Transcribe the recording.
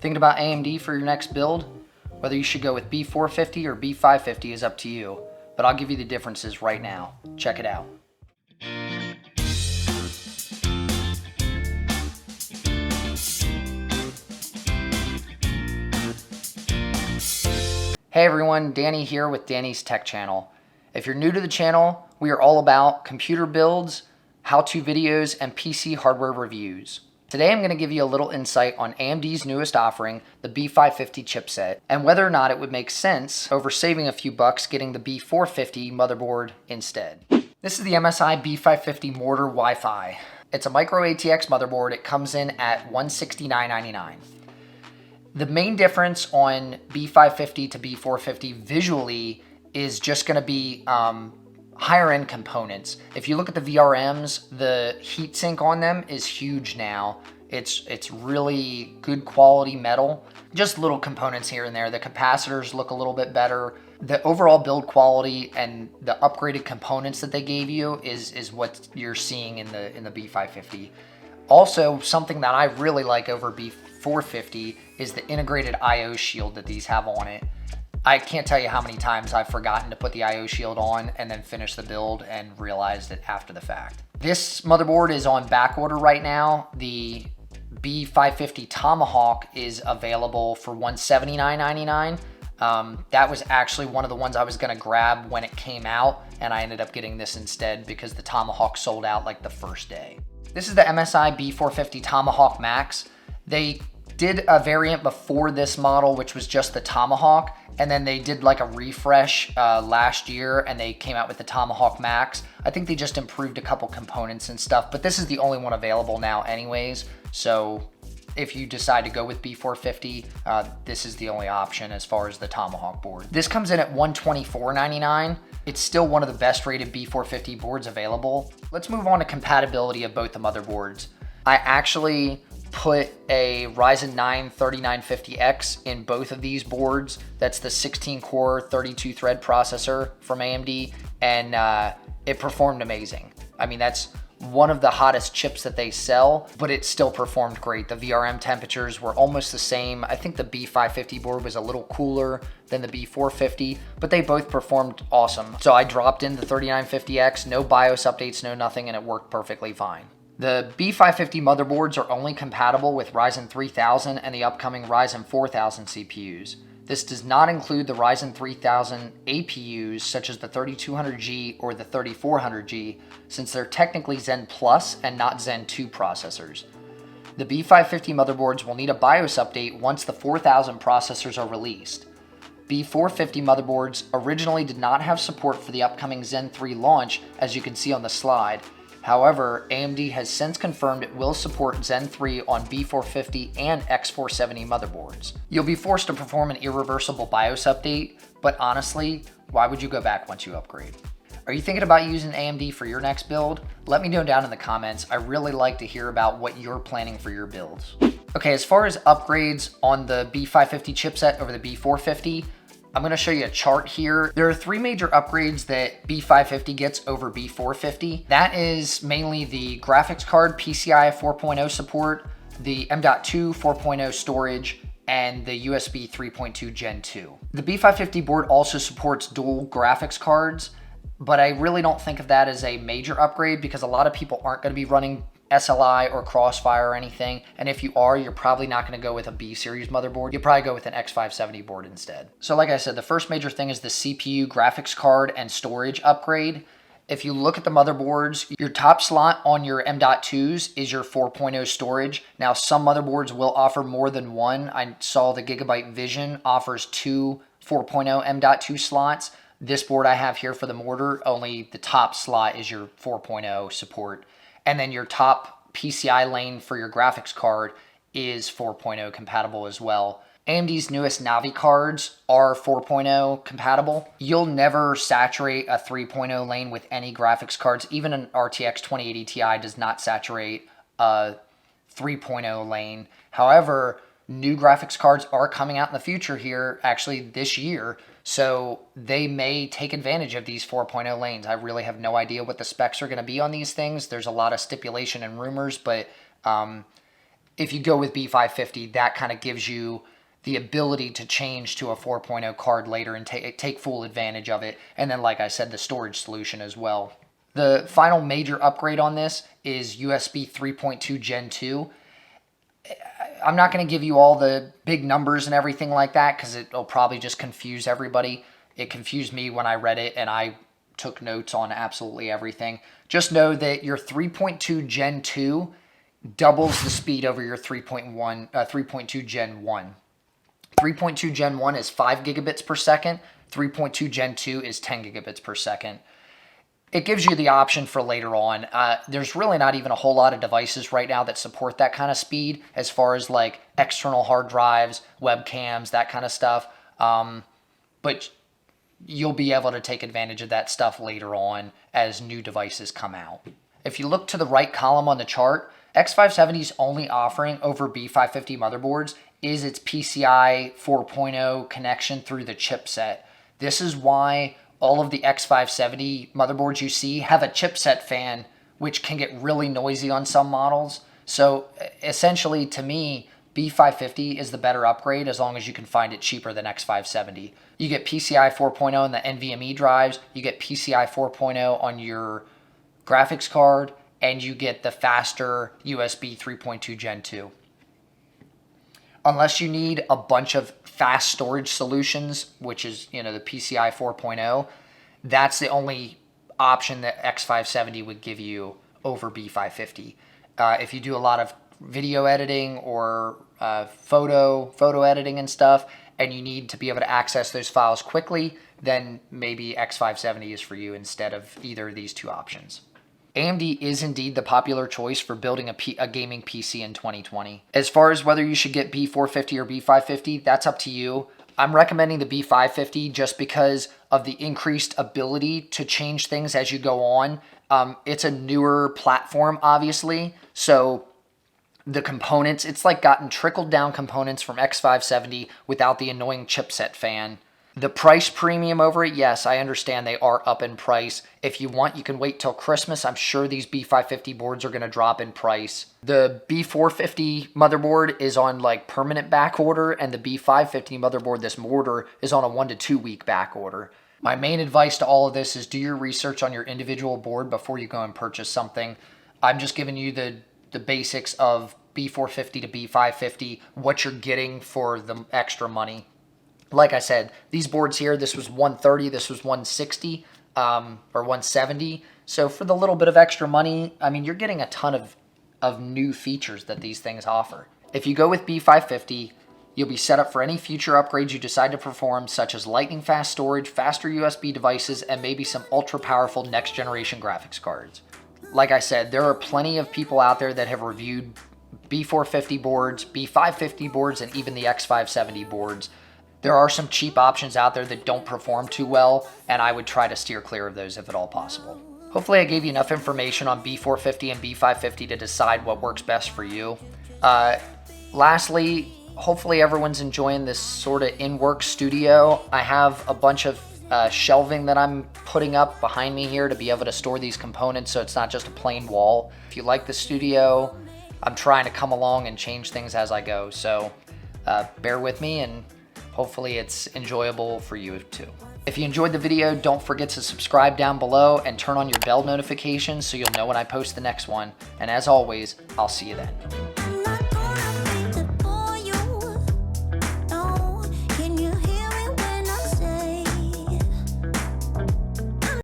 Thinking about AMD for your next build? Whether you should go with B450 or B550 is up to you, but I'll give you the differences right now. Check it out. Hey everyone, Danny here with Danny's Tech Channel. If you're new to the channel, we are all about computer builds, how-to videos, and PC hardware reviews. Today I'm going to give you a little insight on AMD's newest offering, the B550 chipset, and whether or not it would make sense over saving a few bucks getting the B450 motherboard instead. This is the MSI B550 Mortar Wi-Fi. It's a micro ATX motherboard. It comes in at $169.99. The main difference on B550 to B450 visually is just going to be higher end components. If you look at the VRMs, the heatsink on them is huge now. It's really good quality metal. Just little components here and there. The capacitors look a little bit better. The overall build quality and the upgraded components that they gave you is what you're seeing in the B550. Also, something that I really like over B450 is the integrated I/O shield that these have on it. I can't tell you how many times I've forgotten to put the I/O shield on and then finish the build and realized it after the fact. This motherboard is on back order right now. The B550 Tomahawk is available for $179.99. That was actually one of the ones I was gonna grab when it came out, and I ended up getting this instead because the Tomahawk sold out like the first day. This is the MSI B450 Tomahawk Max. They did a variant before this model, which was just the Tomahawk, and then they did like a refresh last year and they came out with the Tomahawk Max. I think they just improved a couple components and stuff, but this is the only one available now anyways. So if you decide to go with B450, this is the only option as far as the Tomahawk board. This comes in at $124.99. It's still one of the best rated B450 boards available. Let's move on to compatibility of both the motherboards. I actually put a Ryzen 9 3950X in both of these boards. That's the 16 core 32 thread processor from AMD, and it performed amazing. I mean, that's one of the hottest chips that they sell, but it still performed great. The VRM temperatures were almost the same. I think the B550 board was a little cooler than the B450, but they both performed awesome. So I dropped in the 3950X, no BIOS updates, no nothing, and it worked perfectly fine. The B550 motherboards are only compatible with Ryzen 3000 and the upcoming Ryzen 4000 CPUs. This does not include the Ryzen 3000 APUs such as the 3200G or the 3400G, since they're technically Zen Plus and not Zen 2 processors. The B550 motherboards will need a BIOS update once the 4000 processors are released. B450 motherboards originally did not have support for the upcoming Zen 3 launch, as you can see on the slide. However, AMD has since confirmed it will support Zen 3 on B450 and X470 motherboards. You'll be forced to perform an irreversible BIOS update, but honestly, why would you go back once you upgrade? Are you thinking about using AMD for your next build? Let me know down in the comments. I really like to hear about what you're planning for your builds. Okay, as far as upgrades on the B550 chipset over the B450, I'm going to show you a chart here. There are three major upgrades that B550 gets over B450. That is mainly the graphics card PCI 4.0 support, the M.2 4.0 storage, and the USB 3.2 Gen 2. The B550 board also supports dual graphics cards, but I really don't think of that as a major upgrade because a lot of people aren't going to be running SLI or Crossfire or anything, and if you are, you're probably not going to go with a B series motherboard. You'll probably go with an X570 board instead. So like I said, the first major thing is the CPU, graphics card, and storage upgrade. If you look at the motherboards, your top slot on your M.2s is your 4.0 storage. Now, some motherboards will offer more than one. I saw the Gigabyte Vision offers two 4.0 M.2 slots. This board I have here for the Mortar, only the top slot is your 4.0 support. And then your top PCI lane for your graphics card is 4.0 compatible as well. AMD's newest Navi cards are 4.0 compatible. You'll never saturate a 3.0 lane with any graphics cards. Even an RTX 2080 Ti does not saturate a 3.0 lane. However, new graphics cards are coming out in the future here, actually this year, so they may take advantage of these 4.0 lanes. I really have no idea what the specs are going to be on these things. There's a lot of stipulation and rumors, but if you go with B550, that kind of gives you the ability to change to a 4.0 card later and take full advantage of it. And then, like I said, the storage solution as well. The final major upgrade on this is USB 3.2 Gen 2. I'm not going to give you all the big numbers and everything like that because it'll probably just confuse everybody. It confused me when I read it, and I took notes on absolutely everything. Just know that your 3.2 Gen 2 doubles the speed over your 3.2 Gen 1. 3.2 Gen 1 is 5 gigabits per second. 3.2 Gen 2 is 10 gigabits per second. It gives you the option for later on. There's really not even a whole lot of devices right now that support that kind of speed as far as like external hard drives, webcams, that kind of stuff. But you'll be able to take advantage of that stuff later on as new devices come out. If you look to the right column on the chart, X570's only offering over B550 motherboards is its PCI 4.0 connection through the chipset. This is why all of the X570 motherboards you see have a chipset fan, which can get really noisy on some models. So essentially, to me, B550 is the better upgrade as long as you can find it cheaper than X570. You get PCI 4.0 in the NVMe drives, you get PCI 4.0 on your graphics card, and you get the faster USB 3.2 Gen 2. Unless you need a bunch of fast storage solutions, which is, the PCI 4.0, that's the only option that X570 would give you over B550. If you do a lot of video editing or photo editing and stuff, and you need to be able to access those files quickly, then maybe X570 is for you instead of either of these two options. AMD is indeed the popular choice for building a gaming PC in 2020. As far as whether you should get B450 or B550, that's up to you. I'm recommending the B550 just because of the increased ability to change things as you go on. It's a newer platform, obviously, so the components, it's like gotten trickled down components from X570 without the annoying chipset fan. The price premium over it, yes, I understand they are up in price. If you want, you can wait till Christmas. I'm sure these B550 boards are going to drop in price. The B450 motherboard is on like permanent back order, and the B550 motherboard, this Mortar, is on a 1 to 2 week back order. My main advice to all of this is do your research on your individual board before you go and purchase something. I'm just giving you the basics of B450 to B550, what you're getting for the extra money. Like I said, these boards here, this was 130, this was 160, or 170. So for the little bit of extra money, I mean, you're getting a ton of new features that these things offer. If you go with B550, you'll be set up for any future upgrades you decide to perform, such as lightning fast storage, faster USB devices, and maybe some ultra powerful next generation graphics cards. Like I said, there are plenty of people out there that have reviewed B450 boards, B550 boards, and even the X570 boards. There are some cheap options out there that don't perform too well, and I would try to steer clear of those if at all possible. Hopefully I gave you enough information on B450 and B550 to decide what works best for you. Lastly, hopefully everyone's enjoying this sort of in-work studio. I have a bunch of shelving that I'm putting up behind me here to be able to store these components so it's not just a plain wall. If you like the studio, I'm trying to come along and change things as I go, so bear with me, and hopefully it's enjoyable for you too. If you enjoyed the video, don't forget to subscribe down below and turn on your bell notifications so you'll know when I post the next one. And as always, I'll see you then.